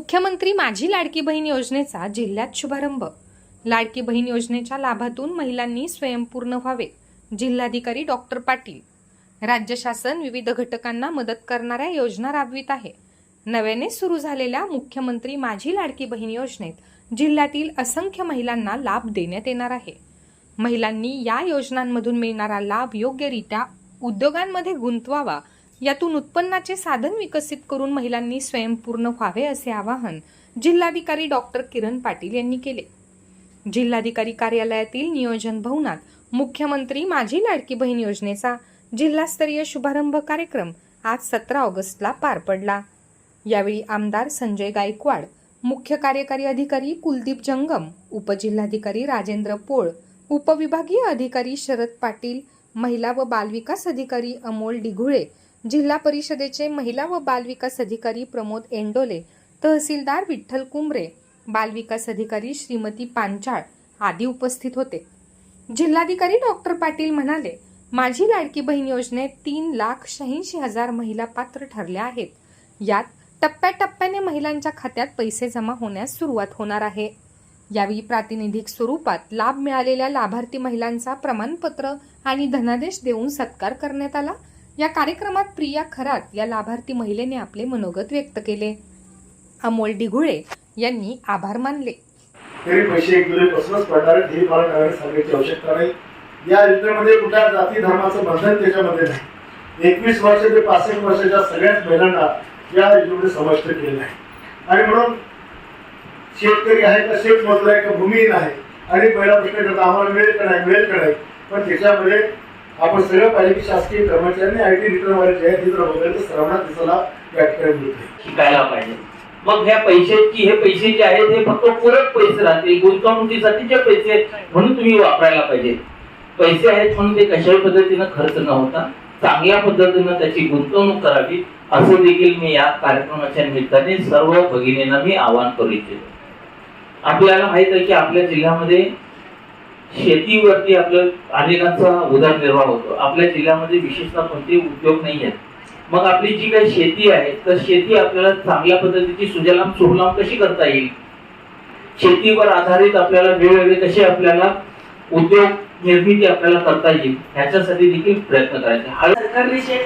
मुख्यमंत्री माझी लाडकी बहीण योजनेचा जिल्ह्यात शुभारंभ। लाडकी बहीण योजनेच्या लाभातून महिलांनी स्वयंपूर्ण व्हावे। जिल्हाधिकारी डॉक्टर पाटील। राज्य शासन विविध घटकांना मदत करणाऱ्या योजना राबवित आहे। नव्याने सुरू झालेल्या मुख्यमंत्री माझी लाडकी बहीण योजनेत जिल्ह्यातील असंख्य महिलांना लाभ देण्यात येणार आहे। महिलांनी या योजनांमधून मिळणारा लाभ योग्यरित्या उद्योगांमध्ये गुंतवावा, यातून उत्पन्नाचे साधन विकसित करून महिलांनी स्वयंपूर्ण व्हावे, असे आवाहन जिल्हाधिकारी डॉक्टर किरण पाटील यांनी केले। जिल्हाधिकारी कार्यालयातील नियोजन भवनात मुख्यमंत्री माझी लाडकी बहीण योजनेचा जिल्हास्तरीय शुभारंभ कार्यक्रम आज 17 ऑगस्टला पार पडला। यावेळी आमदार संजय गायकवाड, मुख्य कार्यकारी अधिकारी कुलदीप जंगम, उपजिल्हाधिकारी राजेंद्र पोळ, उपविभागीय अधिकारी शरद पाटील, महिला व बालविकास अधिकारी अमोल डिघुळे, जिल्हा परिषदेचे महिला व बालविकास अधिकारी प्रमोद एंडोले, तहसीलदार विठ्ठल कुंबरे, बालविकास अधिकारी श्रीमती पांचाळ आदी उपस्थित होते। जिल्हाधिकारी डॉक्टर पाटील म्हणाले, माझी लाडकी बहीण योजनेत 3,86,000 महिला पात्र ठरल्या आहेत। यात टप्प्याटप्प्याने महिलांच्या खात्यात पैसे जमा होण्यास सुरुवात होणार आहे। यावेळी प्रातिनिधिक स्वरूपात लाभ मिळालेल्या लाभार्थी महिलांचा प्रमाणपत्र आणि धनादेश देऊन सत्कार करण्यात आला। या कार्यक्रमात प्रिया खरात या लाभार्थी महिलेने आपले मनोगत व्यक्त केले। अमोल डिघुळे यांनी आभार मानले। तरी पैसे एक दिवसापासूनच पडणार हे मला कळण्यास सांगायची आवश्यकता नाही। या योजनेमध्ये कुठल्या जाती धर्माचं बंधन त्याच्यामध्ये नाही। 21 वर्ष ते 65 वर्षाच्या सगळ्याच महिलांना या योजनेमध्ये समाविष्ट केलेलं आहे। आणि म्हणून शेतकरी आहे का शेतमजूर आहे का भूमिहीन आहे आणि पहिला प्रश्न करता आम्हाला मिळेल का नाही, पण त्याच्यामध्ये आपण सगळं पाहिजे की शासकीय कर्मचाऱ्यांनी IT रिटर्नवाले जे आहेत तिथं वगैरे सर्वांना दिसायला या ठिकाणी मिळते, शिकायला पाहिजे। मग ह्या पैशाची हे पैसे जे आहेत हे फक्त पूरक पैसे राहतील, गुंतवणुकीसाठीचे पैसे म्हणून तुम्ही वापरायला पाहिजे। पैसे आहेत म्हणून ते कशाही पद्धतीने खर्च न होता चांगल्या पद्धतीने त्याची गुंतवणूक करावी, असं देखील मी या कार्यक्रमाच्या निमित्ताने सर्व भगिनींना मी आवाहन करू इच्छितो। आपल्याला माहित आहे की आपल्या जिल्ह्यामध्ये शेतीवरती आपल्या अनेकांचा उदरनिर्वाह होतो। आपल्या जिल्ह्यामध्ये विशेषतः कोणते उद्योग नाही आहेत। मग आपली जी काही शेती आहे तर शेती आपल्याला चांगल्या पद्धतीची सुजलाम सुफलाम कशी करता येईल, शेतीवर आधारित आपल्याला वेगवेगळे कसे आपल्याला उद्योग निर्मिती आपल्याला करता येईल, ह्याच्यासाठी देखील प्रयत्न करायचे। सरकारने जे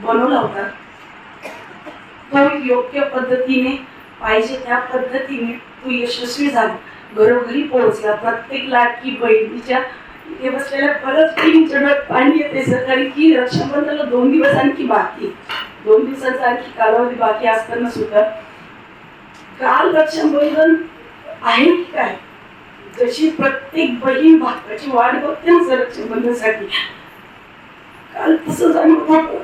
बनवला होता तो योग्य पद्धतीने पाहिजे त्या पद्धतीने तो यशस्वी झाला, घरोघरी पोहोचला। प्रत्येक लाडकी बहिणीच्या इथे बसलेल्या परत 3 चढत पाणी येते सरकारी की रक्षाबंधनाला 2 दिवस आणखी बाकी, 2 दिवसाचा आणखी कालावधी बाकी असताना सुद्धा काल रक्षाबंधन आहे की काय, जशी प्रत्येक बहीण भावाची वाट बघते ना रक्षाबंधनासाठी, काल तसं जाणवत होतं।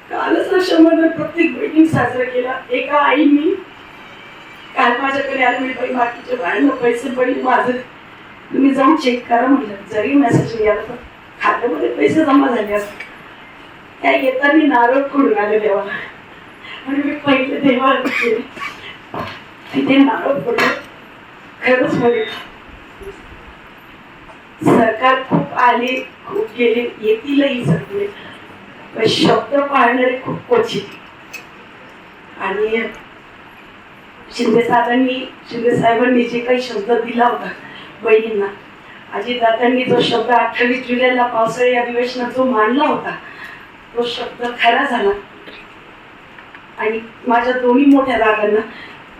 कालच रक्षाबंधन प्रत्येक बहिणी साजरा केला। एका आईनी काल माझ्याकडे आले, मी बाई बाकीच्या बायांना पैसे पडले, माझं तुम्ही जाऊन चेक करा म्हटलं। जरी मेसेज मिळाला तर खात्यामध्ये पैसे जमा झाले असते। त्या येताना नारळ फोडून आले देवाला आणि मी पहिले देवाला गेले, तिथे नारळ फोडले। खरंच मध्ये सरकार खूप आले, खूप गेले, येतीलही सगळे, पण शब्द पाळणारे खूप क्वचित। आणि शिंदे साहेबांनी जे काही शब्द दिला होता बहिणींना, अजितदादांनी जो शब्द 28 जुलैला पावसाळी अधिवेशनात जो मांडला होता तो शब्द खरा झाला। आणि माझ्या दोन्ही मोठ्या दादांना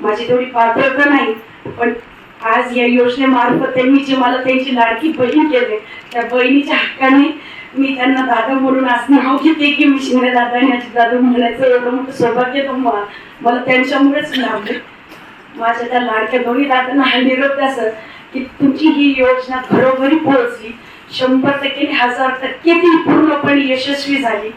माझी तेवढी पात्रता नाही, पण आज या योजनेमार्फत त्यांनी जे मला त्यांची लाडकी बहीण केले, त्या बहिणीच्या हक्काने मी त्यांना दादा म्हणून आज नाव घेते की मी शिंदे दादा आणि अजितदादा म्हणायचं एवढं मोठं सौभाग्य मला त्यांच्यामुळेच लाभले। माझ्या त्या लाडक्या दोन्ही दादांना हा निरोप द्या सर की तुमची ही योजना घरोघरी पोहोचली, 100% 1000% ती पूर्णपणे यशस्वी झाली।